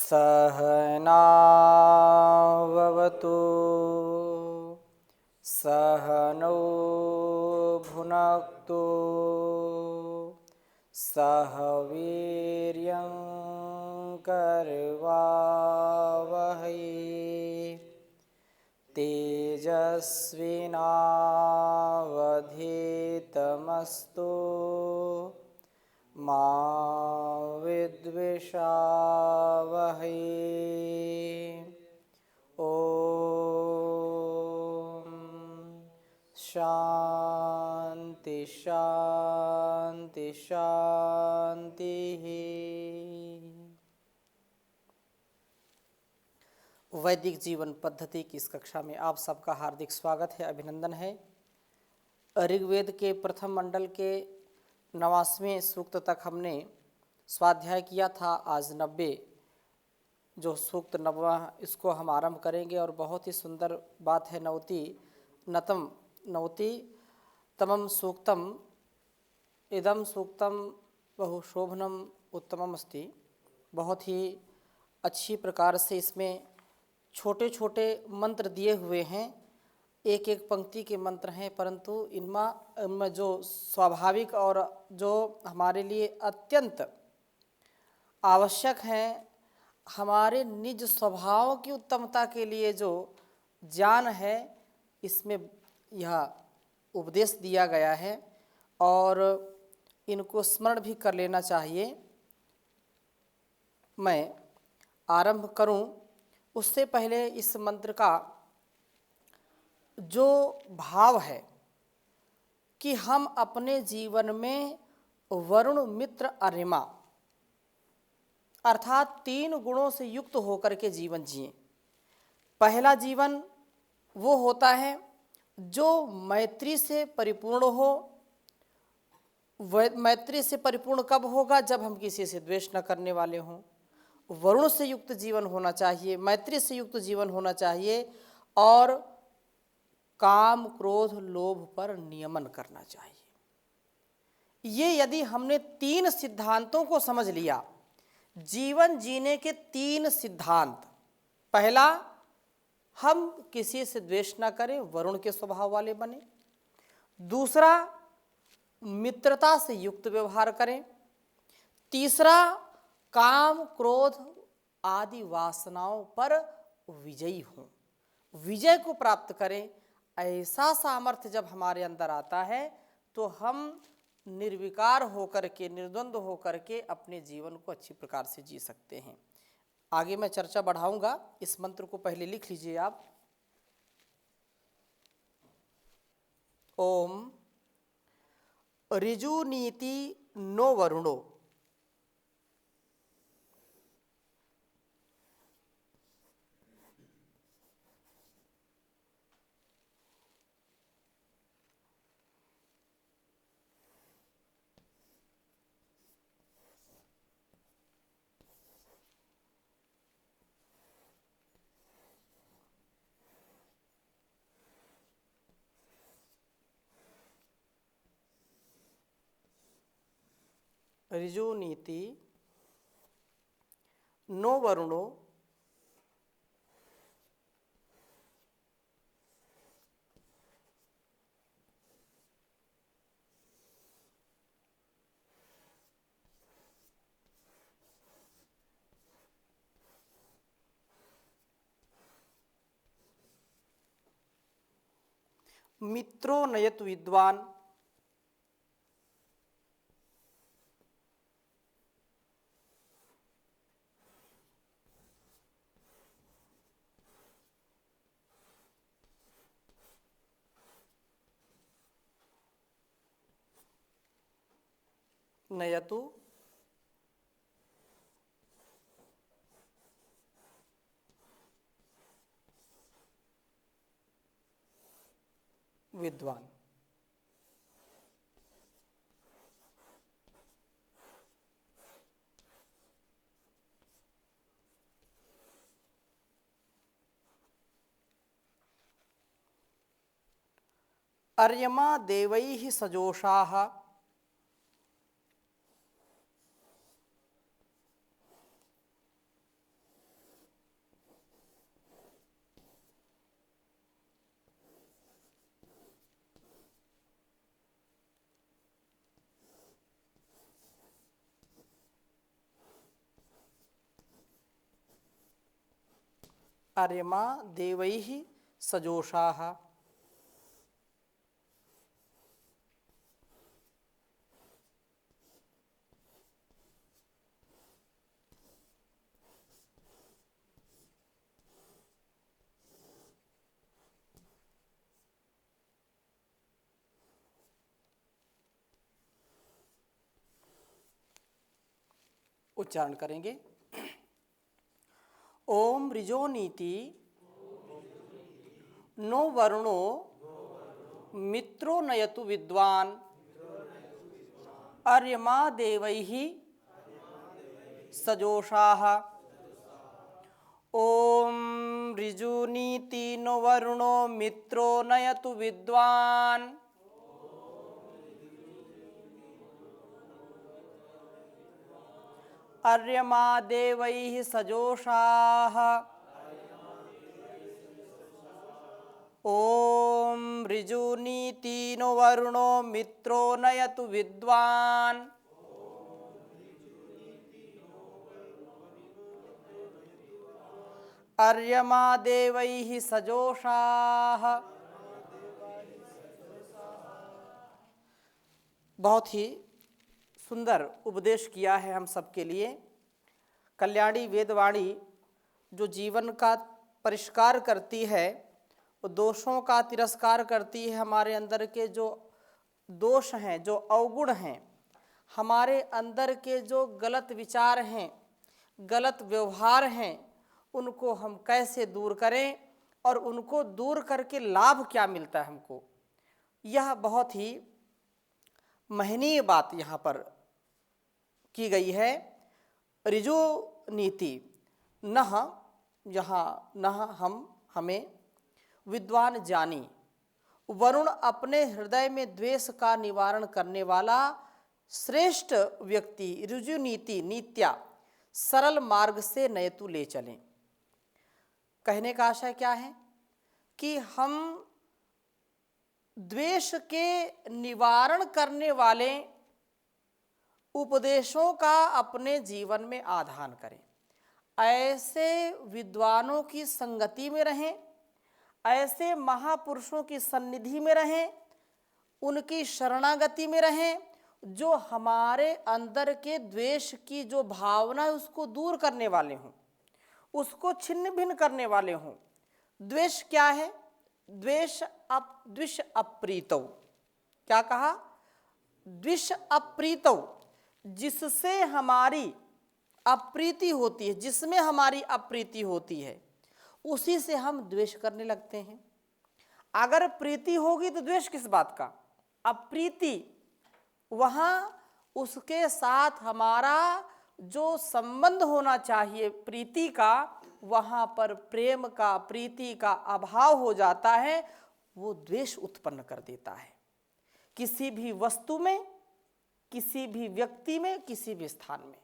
सहनाववतु सहनौ भुनक्तु सह वीर्यं करवावहै तेजस्विनावधीतमस्तु मा विद्विषावहै। ओम शांति शांति शांति। वैदिक जीवन पद्धति की इस कक्षा में आप सबका हार्दिक स्वागत है, अभिनंदन है। ऋग्वेद के प्रथम मंडल के 89वें सूक्त तक हमने स्वाध्याय किया था। आज 90 जो सूक्त 90वां इसको हम आरंभ करेंगे और बहुत ही सुंदर बात है। नवति तमम सूक्तम इदम सूक्तम बहु शोभनम उत्तमम अस्ति। बहुत ही अच्छी प्रकार से इसमें छोटे छोटे मंत्र दिए हुए हैं, एक एक पंक्ति के मंत्र हैं, परंतु इनमें जो स्वाभाविक और जो हमारे लिए अत्यंत आवश्यक हैं, हमारे निज स्वभाव की उत्तमता के लिए जो ज्ञान है, इसमें यह उपदेश दिया गया है और इनको स्मरण भी कर लेना चाहिए। मैं आरंभ करूं उससे पहले इस मंत्र का जो भाव है कि हम अपने जीवन में वरुण मित्र अरिमा अर्थात 3 गुणों से युक्त होकर के जीवन जिए। पहला जीवन वो होता है जो मैत्री से परिपूर्ण हो। मैत्री से परिपूर्ण कब होगा? जब हम किसी से द्वेष न करने वाले हों। वरुण से युक्त जीवन होना चाहिए, मैत्री से युक्त जीवन होना चाहिए और काम क्रोध लोभ पर नियमन करना चाहिए। ये यदि हमने 3 सिद्धांतों को समझ लिया, जीवन जीने के 3 सिद्धांत। पहला, हम किसी से द्वेष ना करें, वरुण के स्वभाव वाले बने। दूसरा, मित्रता से युक्त व्यवहार करें। तीसरा, काम क्रोध आदि वासनाओं पर विजयी हों, विजय को प्राप्त करें। ऐसा सामर्थ्य जब हमारे अंदर आता है तो हम निर्विकार होकर के, निर्द्वंद्व होकर के अपने जीवन को अच्छी प्रकार से जी सकते हैं। आगे मैं चर्चा बढ़ाऊंगा, इस मंत्र को पहले लिख लीजिए आप। ओम ऋजु नीति नो वरुणो ऋजु नीति नो वरुणो मित्रो नयत विद्वान नयतु विद्वान। अर्यमा देवैः सजोषाः अर्यमा देवैः सजोषाः। उच्चारण करेंगे। ओम ऋजोनीति नो वरुणो मित्रो नयतु विद्वान अर्यमा देवैः सजोषाः। ओम ऋजुनीति नो वरुणो मित्रो नयतु विद्वान अर्यमा देवैः सजोषाः। ओम ऋजुनीति नो वरुणो मित्रो नयतु विद्वान अर्यमा देवैः सजोषाः। बहुत ही सुंदर उपदेश किया है हम सबके लिए। कल्याणी वेदवाणी जो जीवन का परिष्कार करती है, वो दोषों का तिरस्कार करती है। हमारे अंदर के जो दोष हैं, जो अवगुण हैं, हमारे अंदर के जो गलत विचार हैं, गलत व्यवहार हैं, उनको हम कैसे दूर करें और उनको दूर करके लाभ क्या मिलता है हमको, यह बहुत ही महनीय बात यहाँ पर की गई है। ऋजु नीति नह, यहाँ नह हम हमें विद्वान जानी। वरुण अपने हृदय में द्वेष का निवारण करने वाला श्रेष्ठ व्यक्ति ऋजु नीति नीत्या सरल मार्ग से नयतु ले चलें। कहने का आशय क्या है कि हम द्वेष के निवारण करने वाले उपदेशों का अपने जीवन में आधान करें। ऐसे विद्वानों की संगति में रहें, ऐसे महापुरुषों की सन्निधि में रहें, उनकी शरणागति में रहें, जो हमारे अंदर के द्वेष की जो भावना है उसको दूर करने वाले हों, उसको छिन्न भिन्न करने वाले हों। द्वेष क्या है? द्विष अप्रीतौ। क्या कहा? द्विष अप्रीतौ, जिससे हमारी अप्रीति होती है, जिसमें हमारी अप्रीति होती है, उसी से हम द्वेष करने लगते हैं। अगर प्रीति होगी तो द्वेष किस बात का? अप्रीति, वहाँ उसके साथ हमारा जो संबंध होना चाहिए प्रीति का, वहाँ पर प्रेम का, प्रीति का अभाव हो जाता है, वो द्वेष उत्पन्न कर देता है। किसी भी वस्तु में, किसी भी व्यक्ति में, किसी भी स्थान में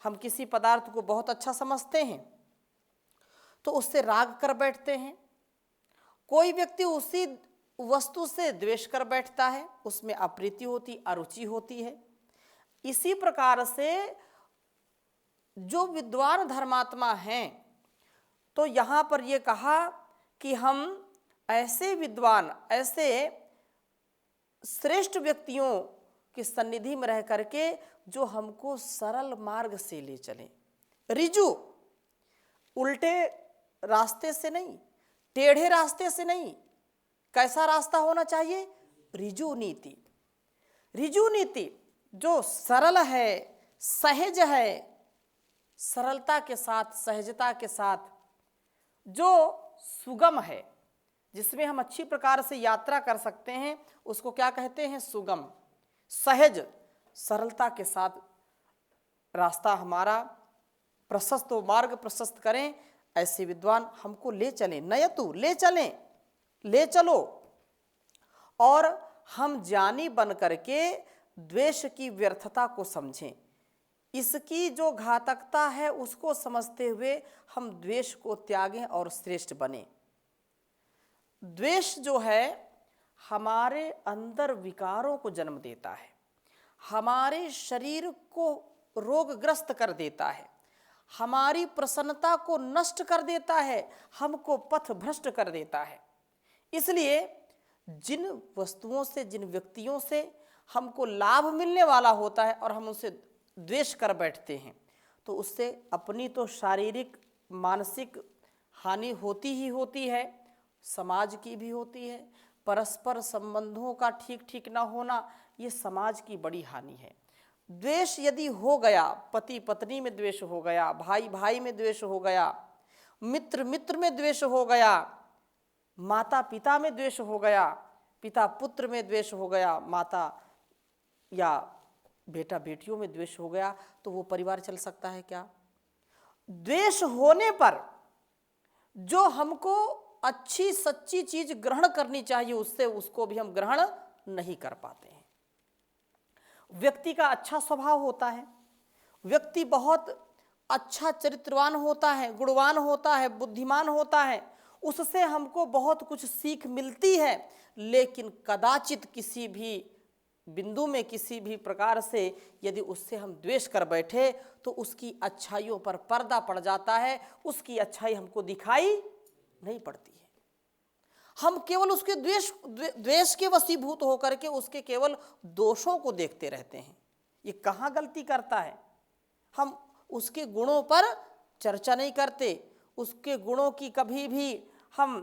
हम किसी पदार्थ को बहुत अच्छा समझते हैं तो उससे राग कर बैठते हैं। कोई व्यक्ति उसी वस्तु से द्वेष कर बैठता है, उसमें अप्रीति होती, अरुचि होती है। इसी प्रकार से जो विद्वान धर्मात्मा हैं, तो यहाँ पर ये कहा कि हम ऐसे विद्वान, ऐसे श्रेष्ठ व्यक्तियों की सन्निधि में रह करके जो हमको सरल मार्ग से ले चलें। ऋजु, उल्टे रास्ते से नहीं, टेढ़े रास्ते से नहीं। कैसा रास्ता होना चाहिए? ऋजु नीति। ऋजु नीति जो सरल है, सहज है, सरलता के साथ, सहजता के साथ, जो सुगम है, जिसमें हम अच्छी प्रकार से यात्रा कर सकते हैं, उसको क्या कहते हैं? सुगम, सहज, सरलता के साथ रास्ता हमारा प्रशस्त हो, मार्ग प्रशस्त करें। ऐसे विद्वान हमको ले चलें, नयतु ले चलें, ले चलो। और हम ज्ञानी बन करके द्वेष की व्यर्थता को समझें, इसकी जो घातकता है उसको समझते हुए हम द्वेष को त्यागें और श्रेष्ठ बने। द्वेष जो है हमारे अंदर विकारों को जन्म देता है, हमारे शरीर को रोगग्रस्त कर देता है, हमारी प्रसन्नता को नष्ट कर देता है, हमको पथ भ्रष्ट कर देता है। इसलिए जिन वस्तुओं से, जिन व्यक्तियों से हमको लाभ मिलने वाला होता है और हम उनसे द्वेष कर बैठते हैं, तो उससे अपनी तो शारीरिक मानसिक हानि होती ही होती है, समाज की भी होती है। परस्पर संबंधों का ठीक ठीक ना होना, ये समाज की बड़ी हानि है। द्वेष यदि हो गया, पति पत्नी में द्वेष हो गया, भाई भाई में द्वेष हो गया, मित्र मित्र में द्वेष हो गया, माता पिता में द्वेष हो गया, पिता पुत्र में द्वेष हो गया, माता या बेटा बेटियों में द्वेष हो गया, तो वो परिवार चल सकता है क्या? द्वेष होने पर जो हमको अच्छी सच्ची चीज ग्रहण करनी चाहिए, उससे उसको भी हम ग्रहण नहीं कर पाते हैं। व्यक्ति का अच्छा स्वभाव होता है, व्यक्ति बहुत अच्छा चरित्रवान होता है, गुणवान होता है, बुद्धिमान होता है, उससे हमको बहुत कुछ सीख मिलती है। लेकिन कदाचित किसी भी बिंदु में, किसी भी प्रकार से यदि उससे हम द्वेष कर बैठे, तो उसकी अच्छाइयों पर पर्दा पड़ जाता है, उसकी अच्छाई हमको दिखाई नहीं पड़ती है। हम केवल उसके द्वेष के वशीभूत होकर के उसके केवल दोषों को देखते रहते हैं। ये कहाँ गलती करता है? हम उसके गुणों पर चर्चा नहीं करते, उसके गुणों की कभी भी हम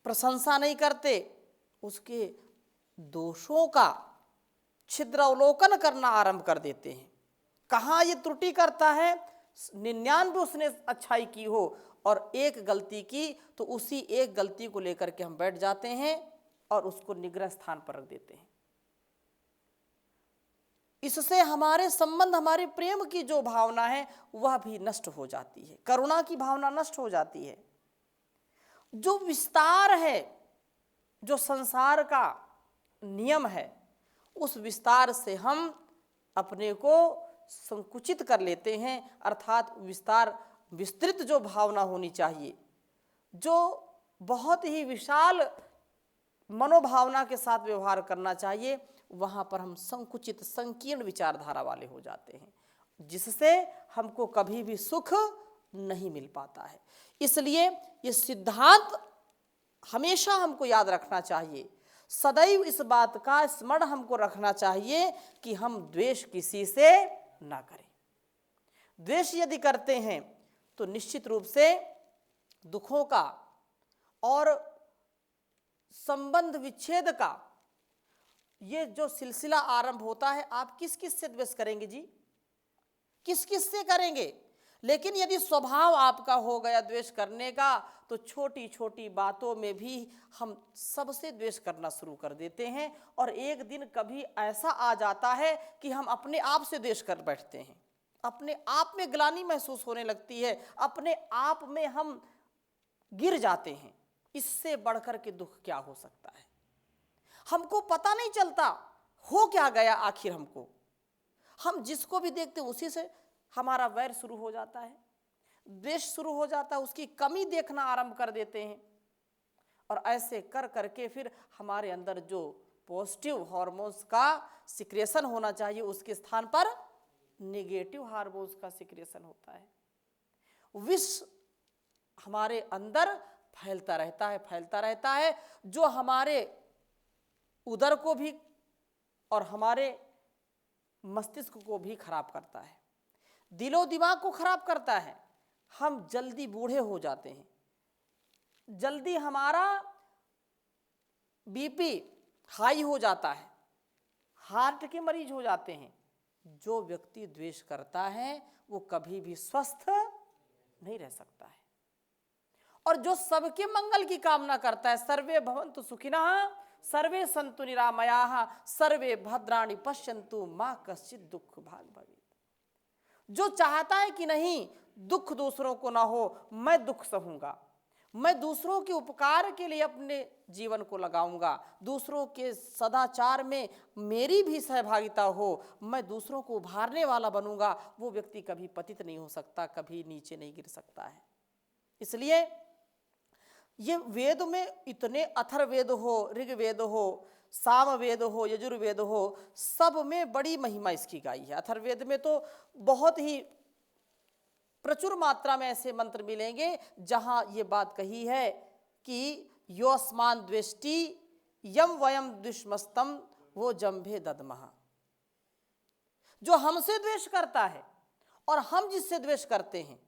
प्रशंसा नहीं करते, उसके दोषों का छिद्र अवलोकन करना आरंभ कर देते हैं। कहाँ ये त्रुटि करता है? 99 उसने अच्छाई की हो और एक गलती की, तो उसी एक गलती को लेकर के हम बैठ जाते हैं और उसको निग्रह स्थान पर रख देते हैं। इससे हमारे संबंध, हमारे प्रेम की जो भावना है वह भी नष्ट हो जाती है, करुणा की भावना नष्ट हो जाती है। जो विस्तार है, जो संसार का नियम है, उस विस्तार से हम अपने को संकुचित कर लेते हैं। अर्थात विस्तृत जो भावना होनी चाहिए, जो बहुत ही विशाल मनोभावना के साथ व्यवहार करना चाहिए, वहाँ पर हम संकुचित संकीर्ण विचारधारा वाले हो जाते हैं, जिससे हमको कभी भी सुख नहीं मिल पाता है। इसलिए ये सिद्धांत हमेशा हमको याद रखना चाहिए, सदैव इस बात का स्मरण हमको रखना चाहिए कि हम द्वेष किसी से ना करें। द्वेष यदि करते हैं तो निश्चित रूप से दुखों का और संबंध विच्छेद का ये जो सिलसिला आरंभ होता है, आप किस किस से द्वेष करेंगे जी? किस किस से करेंगे? लेकिन यदि स्वभाव आपका हो गया द्वेष करने का, तो छोटी छोटी बातों में भी हम सबसे द्वेष करना शुरू कर देते हैं। और एक दिन कभी ऐसा आ जाता है कि हम अपने आप से द्वेष कर बैठते हैं, अपने आप में ग्लानि महसूस होने लगती है, अपने आप में हम गिर जाते हैं। इससे बढ़कर के दुख क्या हो सकता है? हमको पता नहीं चलता हो क्या गया आखिर हमको। हम जिसको भी देखते हैं उसी से हमारा वैर शुरू हो जाता है, द्वेष शुरू हो जाता है, उसकी कमी देखना आरंभ कर देते हैं। और ऐसे कर करके फिर हमारे अंदर जो पॉजिटिव हार्मोन्स का सिक्रेशन होना चाहिए, उसके स्थान पर नेगेटिव हार्मोन्स का सिक्रेशन होता है। विष हमारे अंदर फैलता रहता है, जो हमारे उदर को भी और हमारे मस्तिष्क को भी खराब करता है, दिलो दिमाग को खराब करता है। हम जल्दी बूढ़े हो जाते हैं, जल्दी हमारा बीपी हाई हो जाता है, हार्ट के मरीज हो जाते हैं। जो व्यक्ति द्वेष करता है वो कभी भी स्वस्थ नहीं रह सकता है। और जो सबके मंगल की कामना करता है, सर्वे भवन्तु सुखिनः सर्वे सन्तु निरामयाः सर्वे भद्राणि पश्यन्तु मा कश्चित् दुःख भाग् भवेत्, जो चाहता है कि नहीं दुख दूसरों को ना हो, मैं दुख सहूंगा, मैं दूसरों के उपकार के लिए अपने जीवन को लगाऊंगा, दूसरों के सदाचार में मेरी भी सहभागिता हो, मैं दूसरों को उभारने वाला बनूंगा, वो व्यक्ति कभी पतित नहीं हो सकता, कभी नीचे नहीं गिर सकता है। इसलिए ये वेद में इतने अथर्ववेद हो, ऋग्वेद हो, सामवेद हो, यजुर्वेद हो, सब में बड़ी महिमा इसकी गाई है। अथर्ववेद में तो बहुत ही प्रचुर मात्रा में ऐसे मंत्र मिलेंगे जहां ये बात कही है कि योस्मान द्वेष्टि यम वयम दुष्मस्तम वो जम्भे ददमहा। जो हमसे द्वेष करता है और हम जिससे द्वेष करते हैं,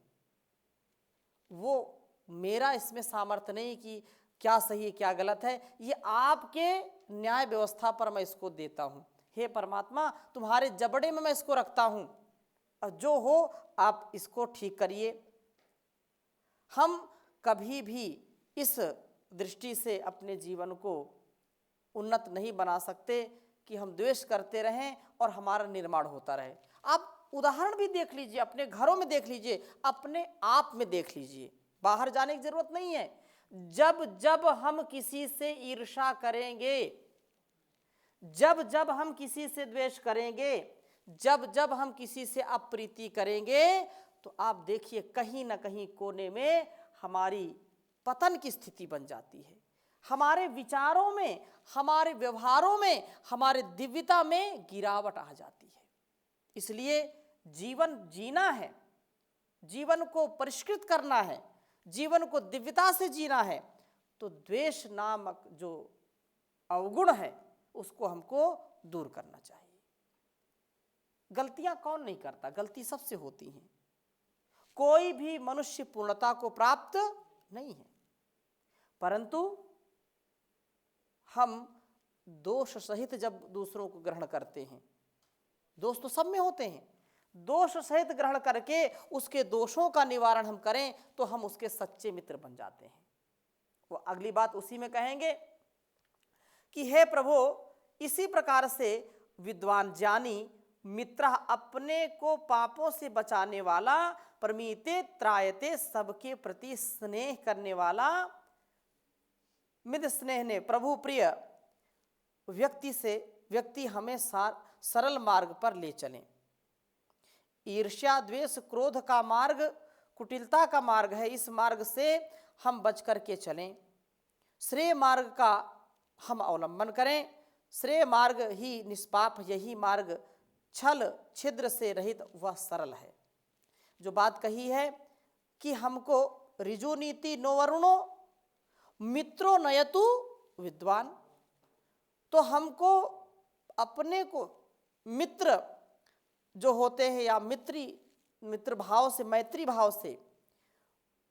वो मेरा इसमें सामर्थ्य नहीं कि क्या सही है क्या गलत है, ये आपके न्याय व्यवस्था पर मैं इसको देता हूं। हे परमात्मा, तुम्हारे जबड़े में मैं इसको रखता हूं और जो हो आप इसको ठीक करिए। हम कभी भी इस दृष्टि से अपने जीवन को उन्नत नहीं बना सकते कि हम द्वेष करते रहें और हमारा निर्माण होता रहे। आप उदाहरण भी देख लीजिए, अपने घरों में देख लीजिए, अपने आप में देख लीजिए, बाहर जाने की जरूरत नहीं है। जब जब हम किसी से ईर्ष्या करेंगे, जब जब हम किसी से द्वेष करेंगे, जब जब हम किसी से अप्रीति करेंगे, तो आप देखिए कहीं ना कहीं कोने में हमारी पतन की स्थिति बन जाती है। हमारे विचारों में, हमारे व्यवहारों में, हमारे दिव्यता में गिरावट आ जाती है। इसलिए जीवन जीना है, जीवन को परिष्कृत करना है, जीवन को दिव्यता से जीना है, तो द्वेष नामक जो अवगुण है उसको हमको दूर करना चाहिए। गलतियां कौन नहीं करता, गलती सबसे होती हैं। कोई भी मनुष्य पूर्णता को प्राप्त नहीं है, परंतु हम दोष सहित जब दूसरों को ग्रहण करते हैं, दोष तो सब में होते हैं, दोष सहित ग्रहण करके उसके दोषों का निवारण हम करें तो हम उसके सच्चे मित्र बन जाते हैं। वो अगली बात उसी में कहेंगे कि हे प्रभु, इसी प्रकार से विद्वान ज्ञानी मित्र अपने को पापों से बचाने वाला, प्रमीते त्रायते, सबके प्रति स्नेह करने वाला, मिद स्नेह ने प्रभु प्रिय व्यक्ति हमें सरल मार्ग पर ले चलें। ईर्ष्या, द्वेष, क्रोध का मार्ग कुटिलता का मार्ग है, इस मार्ग से हम बच करके चलें। श्रेय मार्ग का हम अवलंबन करें। श्रेय मार्ग ही निष्पाप, यही मार्ग छल छिद्र से रहित वह सरल है। जो बात कही है कि हमको ऋजु नीति नो वरुणो मित्रो नयतु विद्वान, तो हमको अपने को मित्र जो होते हैं या मित्र भाव से, मैत्री भाव से,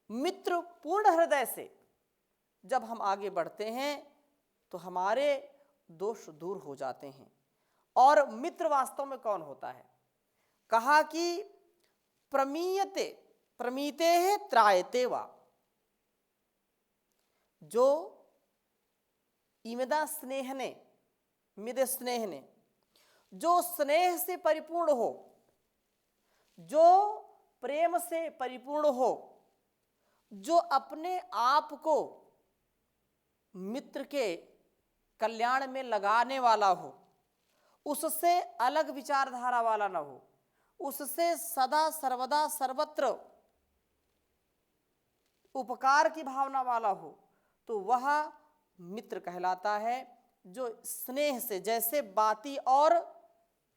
मित्र पूर्ण हृदय से जब हम आगे बढ़ते हैं तो हमारे दोष दूर हो जाते हैं। और मित्र वास्तव में कौन होता है? कहा कि प्रमीते है त्रायते वा, जो इमदा स्नेह ने, मिद स्नेह ने, जो स्नेह से परिपूर्ण हो, जो प्रेम से परिपूर्ण हो, जो अपने आप को मित्र के कल्याण में लगाने वाला हो, उससे अलग विचारधारा वाला ना हो, उससे सदा सर्वदा सर्वत्र उपकार की भावना वाला हो, तो वह मित्र कहलाता है। जो स्नेह से, जैसे बाती और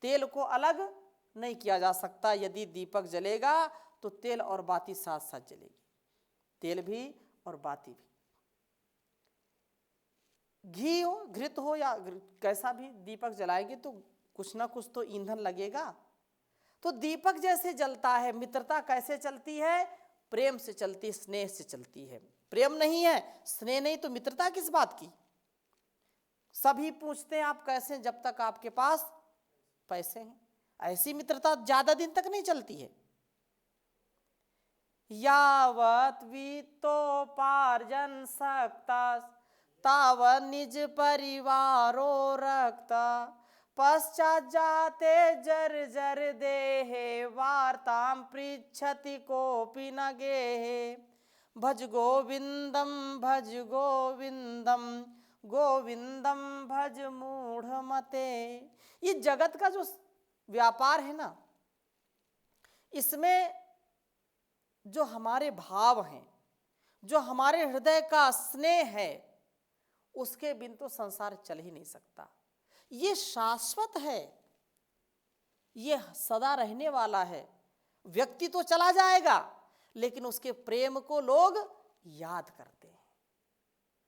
तेल को अलग नहीं किया जा सकता, यदि दीपक जलेगा तो तेल और बाती साथ साथ जलेगी, तेल भी और बाती भी। घी हो, घृत हो या कैसा भी दीपक जलाएंगे तो कुछ ना कुछ तो ईंधन लगेगा। तो दीपक जैसे जलता है, मित्रता कैसे चलती है? प्रेम से चलती, स्नेह से चलती है। प्रेम नहीं है, स्नेह नहीं, तो मित्रता किस बात की? सभी पूछते हैं आप कैसे, जब तक आपके पास पैसे हैं। ऐसी मित्रता ज्यादा दिन तक नहीं चलती है। यावत वित्तोपार्जन सकता ताव निज परिवारो रखता, पश्चात जाते जर देहे वार्ताम पृच्छति कोपि न गेहे। भज गोविंदम गोविंदम भज मूढ़ मते। ये जगत का जो व्यापार है ना, इसमें जो हमारे भाव हैं, जो हमारे हृदय का स्नेह है, उसके बिन तो संसार चल ही नहीं सकता। ये शाश्वत है, ये सदा रहने वाला है। व्यक्ति तो चला जाएगा लेकिन उसके प्रेम को लोग याद करते हैं।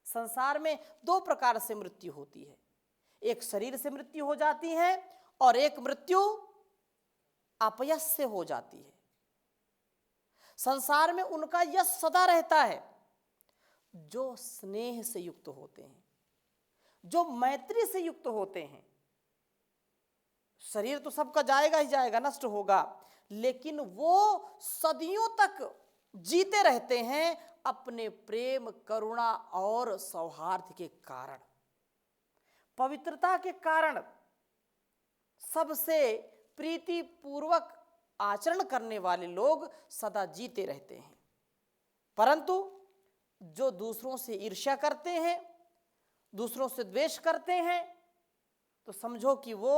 संसार में दो प्रकार से मृत्यु होती है, एक शरीर से मृत्यु हो जाती है और एक मृत्यु अपयश से हो जाती है। संसार में उनका यश सदा रहता है जो स्नेह से युक्त होते हैं, जो मैत्री से युक्त होते हैं। शरीर तो सबका जाएगा ही जाएगा, नष्ट होगा, लेकिन वो सदियों तक जीते रहते हैं अपने प्रेम, करुणा और सौहार्द के कारण, पवित्रता के कारण, सबसे प्रीति पूर्वक आचरण करने वाले लोग सदा जीते रहते हैं। परंतु जो दूसरों से ईर्ष्या करते हैं, दूसरों से द्वेष करते हैं, तो समझो कि वो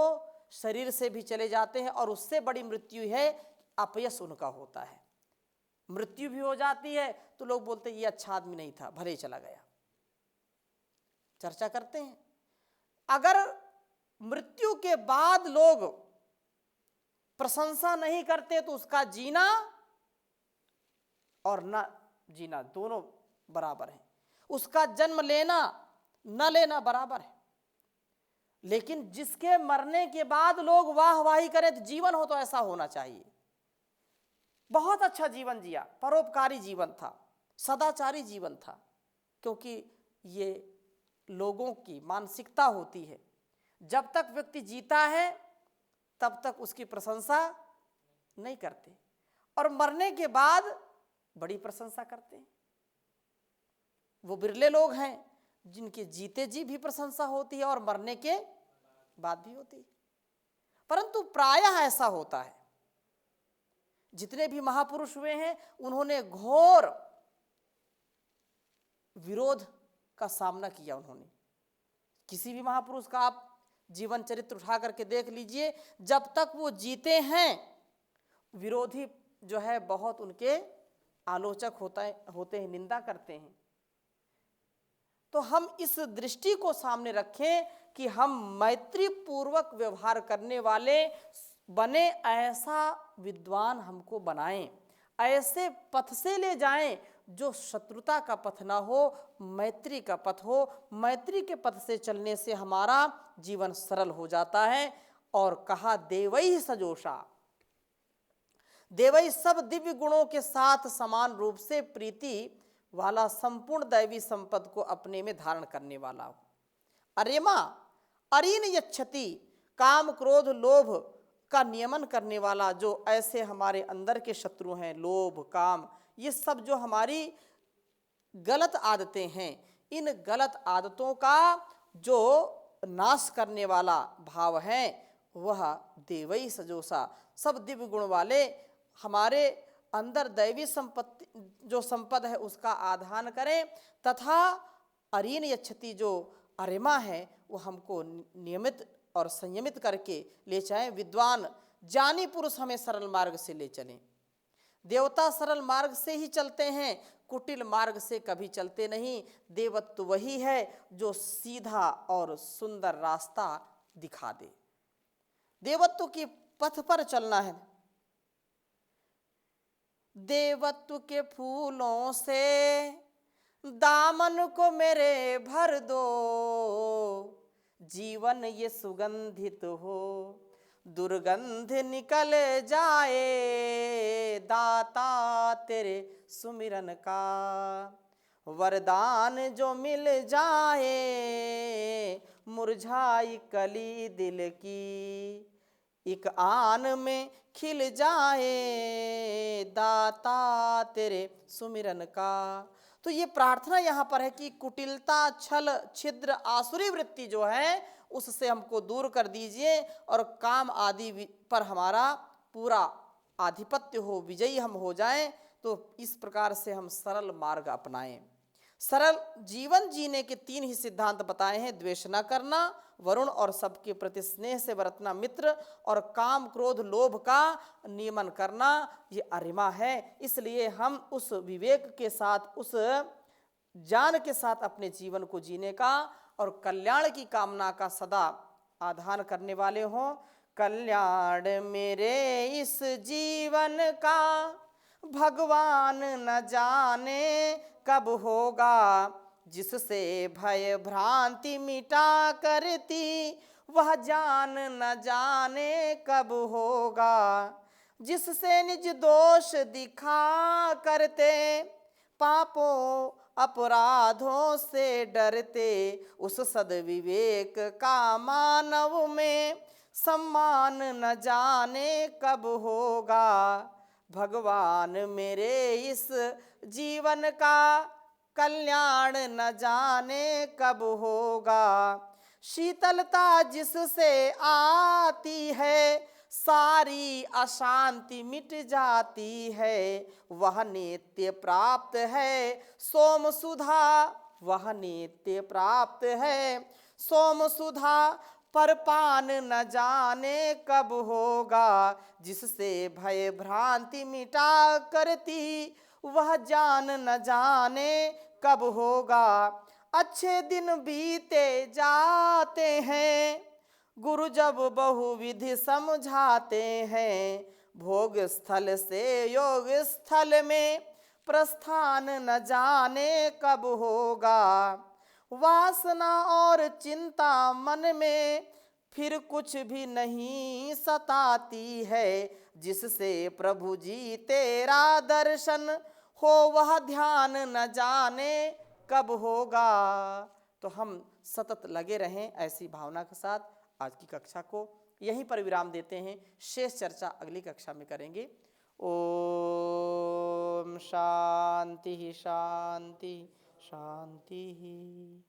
शरीर से भी चले जाते हैं और उससे बड़ी मृत्यु है अपयश उनका होता है। मृत्यु भी हो जाती है तो लोग बोलते हैं ये अच्छा आदमी नहीं था, भले ही चला गया, चर्चा करते हैं। अगर मृत्यु के बाद लोग प्रशंसा नहीं करते तो उसका जीना और न जीना दोनों बराबर है, उसका जन्म लेना न लेना बराबर है। लेकिन जिसके मरने के बाद लोग वाहवाही करें तो जीवन हो तो ऐसा होना चाहिए, बहुत अच्छा जीवन जिया, परोपकारी जीवन था, सदाचारी जीवन था, क्योंकि ये लोगों की मानसिकता होती है। जब तक व्यक्ति जीता है तब तक उसकी प्रशंसा नहीं करते और मरने के बाद बड़ी प्रशंसा करते हैं। वो बिरले लोग हैं जिनके जीते जी भी प्रशंसा होती है और मरने के बाद भी होती है। परंतु प्रायः ऐसा होता है, जितने भी महापुरुष हुए हैं उन्होंने घोर विरोध का सामना किया। उन्होंने किसी भी महापुरुष का आप जीवन चरित्र उठा करके देख लीजिए, जब तक वो जीते हैं विरोधी जो है बहुत उनके आलोचक होते हैं, निंदा करते हैं। तो हम इस दृष्टि को सामने रखें कि हम मैत्री पूर्वक व्यवहार करने वाले बने, ऐसा विद्वान हमको बनाएं, ऐसे पथ से ले जाएं जो शत्रुता का पथ ना हो, मैत्री का पथ हो। मैत्री के पथ से चलने से हमारा जीवन सरल हो जाता है। और कहा देवई सजोषा, देवई सब दिव्य गुणों के साथ समान रूप से प्रीति वाला, संपूर्ण दैवी संपद को अपने में धारण करने वाला हो। अरेमा अरीन यच्छति, काम क्रोध लोभ का नियमन करने वाला, जो ऐसे हमारे अंदर के शत्रु हैं, लोभ काम, ये सब जो हमारी गलत आदतें हैं, इन गलत आदतों का जो नाश करने वाला भाव है वह देवई सजोसा, सब दिव्य गुण वाले हमारे अंदर दैवी संपत्ति जो संपद है उसका आधान करें, तथा अरीन यच्छति जो अरिमा है वो हमको नियमित और संयमित करके ले जाएं। विद्वान ज्ञानी पुरुष हमें सरल मार्ग से ले चलें। देवता सरल मार्ग से ही चलते हैं, कुटिल मार्ग से कभी चलते नहीं। देवत्व वही है जो सीधा और सुंदर रास्ता दिखा दे। देवत्व के पथ पर चलना है। देवत्व के फूलों से दामन को मेरे भर दो, जीवन ये सुगंधित हो, दुर्गंध निकल जाए, दाता तेरे सुमिरन का वरदान जो मिल जाए, मुरझाई कली दिल की एक आन में खिल जाए, दाता तेरे सुमिरन का। तो ये प्रार्थना यहाँ पर है कि कुटिलता, छल, छिद्र, आसुरी वृत्ति जो है उससे हमको दूर कर दीजिए और काम आदि पर हमारा पूरा आधिपत्य हो, विजयी हम हो जाएं। तो इस प्रकार से हम सरल मार्ग अपनाएं। सरल जीवन जीने के 3 ही सिद्धांत बताए हैं: द्वेष न करना, वरुण और सबके प्रति स्नेह से बरतना मित्र, और काम क्रोध लोभ का नियमन करना, ये अरिमा है। इसलिए हम उस विवेक के साथ, उस ज्ञान के साथ अपने जीवन को जीने का और कल्याण की कामना का सदा आधान करने वाले हों। कल्याण मेरे इस जीवन का भगवान न जाने कब होगा। जिससे भय भ्रांति मिटा करती वह जान न जाने कब होगा। जिससे निज दोष दिखा करते पापों अपराधों से डरते, उस सद्विवेक का मानव में सम्मान न जाने कब होगा। भगवान मेरे इस जीवन का कल्याण न जाने कब होगा। शीतलता जिससे आती है सारी अशांति मिट जाती है। वह नित्य प्राप्त है सोम सुधा, वह नित्य प्राप्त है सोम सुधा। पर पान न जाने कब होगा। जिससे भय भ्रांति मिटा करती वह जान न जाने कब होगा। अच्छे दिन बीते जाते हैं गुरु जब बहुविधि समझाते हैं। भोग स्थल से योग स्थल में प्रस्थान न जाने कब होगा। वासना और चिंता मन में फिर कुछ भी नहीं सताती है। जिससे प्रभु जी तेरा दर्शन हो वह ध्यान न जाने कब होगा। तो हम सतत लगे रहें ऐसी भावना के साथ आज की कक्षा को यहीं पर विराम देते हैं। शेष चर्चा अगली कक्षा में करेंगे। ओम शांति शांति शांति।